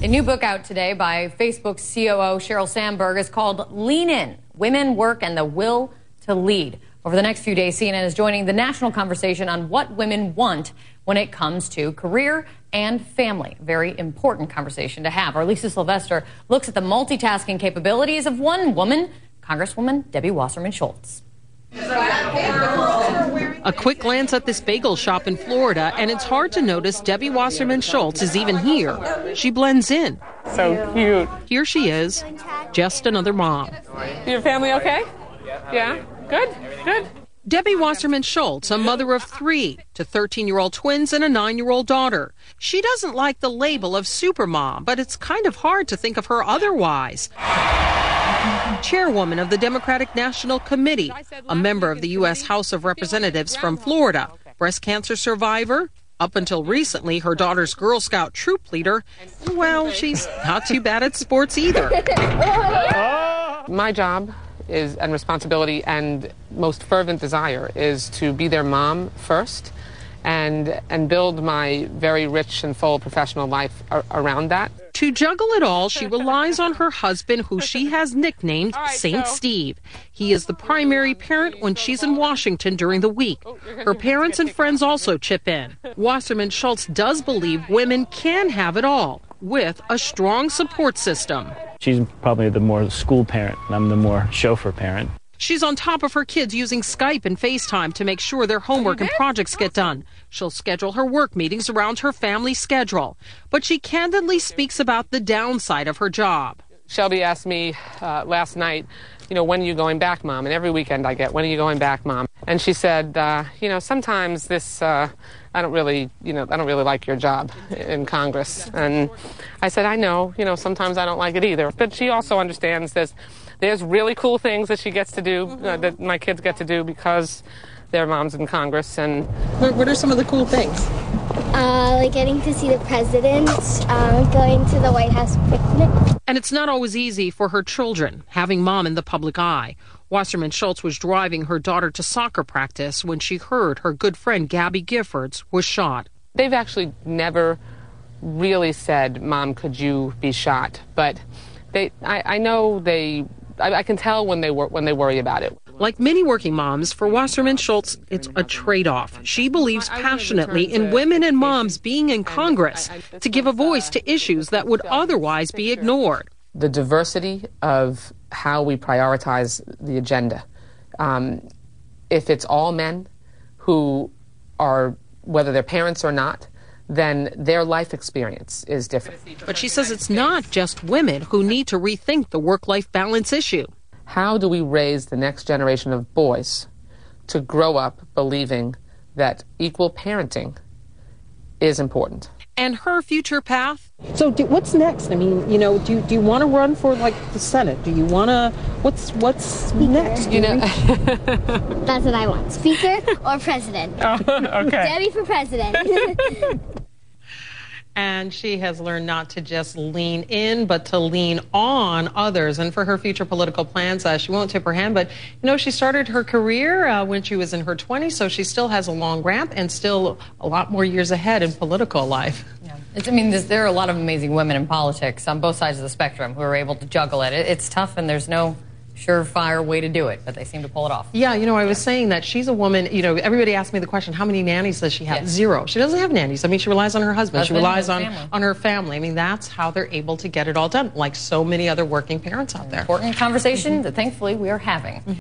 A new book out today by Facebook COO Sheryl Sandberg is called Lean In, Women, Work, and the Will to Lead. Over the next few days, CNN is joining the national conversation on what women want when it comes to career and family. Very important conversation to have. Our Lisa Sylvester looks at the multitasking capabilities of one woman, Congresswoman Debbie Wasserman Schultz. A quick glance at this bagel shop in Florida, and it's hard to notice Debbie Wasserman Schultz is even here. She blends in. So cute. Here she is, just another mom. Your family okay? Yeah? Good? Good. Debbie Wasserman Schultz, a mother of 3 to 13-year-old twins and a 9-year-old daughter. She doesn't like the label of supermom, but it's kind of hard to think of her otherwise. Chairwoman of the Democratic National Committee, a member of the U.S. House of Representatives from Florida, breast cancer survivor, up until recently her daughter's Girl Scout troop leader. Well, she's not too bad at sports either. My job is, and responsibility and most fervent desire, is to be their mom first and build my very rich and full professional life around that. To juggle it all, she relies on her husband, who she has nicknamed Saint Steve. He is the primary parent when she's in Washington during the week. Her parents and friends also chip in. Wasserman Schultz does believe women can have it all with a strong support system. She's probably the more school parent, and I'm the more chauffeur parent. She's on top of her kids using Skype and FaceTime to make sure their homework and projects get done. She'll schedule her work meetings around her family schedule. But she candidly speaks about the downside of her job. Shelby asked me last night, when are you going back, Mom? And every weekend I get, when are you going back, Mom? And she said, sometimes this, I don't really like your job in Congress. And I said, I know, sometimes I don't like it either. But she also understands there's really cool things that she gets to do, that my kids get to do because their mom's in Congress. And what are some of the cool things? Like getting to see the president, going to the White House picnic. And it's not always easy for her children, having mom in the public eye. Wasserman Schultz was driving her daughter to soccer practice when she heard her good friend Gabby Giffords was shot. They've actually never really said, Mom, could you be shot? But I can tell when they worry about it. Like many working moms, for Wasserman Schultz, it's a trade-off. She believes passionately in women and moms being in Congress to give a voice to issues that would otherwise be ignored. The diversity of how we prioritize the agenda. If it's all men who are, whether they're parents or not, then their life experience is different. But she says it's not just women who need to rethink the work-life balance issue. How do we raise the next generation of boys to grow up believing that equal parenting is important? And her future path? So what's next? I mean, do you want to run for, the Senate? Do you want to, what's next? That's what I want. Speaker or president? Oh, okay. Debbie for president. And she has learned not to just lean in, but to lean on others. And for her future political plans, she won't tip her hand. But, she started her career when she was in her 20s, so she still has a long ramp and still a lot more years ahead in political life. Yeah. There are a lot of amazing women in politics on both sides of the spectrum who are able to juggle it. It's tough, and there's no surefire way to do it, but they seem to pull it off. Yeah, I was saying that she's a woman, everybody asked me the question, how many nannies does she have? Yes. 0. She doesn't have nannies. She relies on her husband. She relies on her family. That's how they're able to get it all done, like so many other working parents out there. Important conversation that thankfully we are having.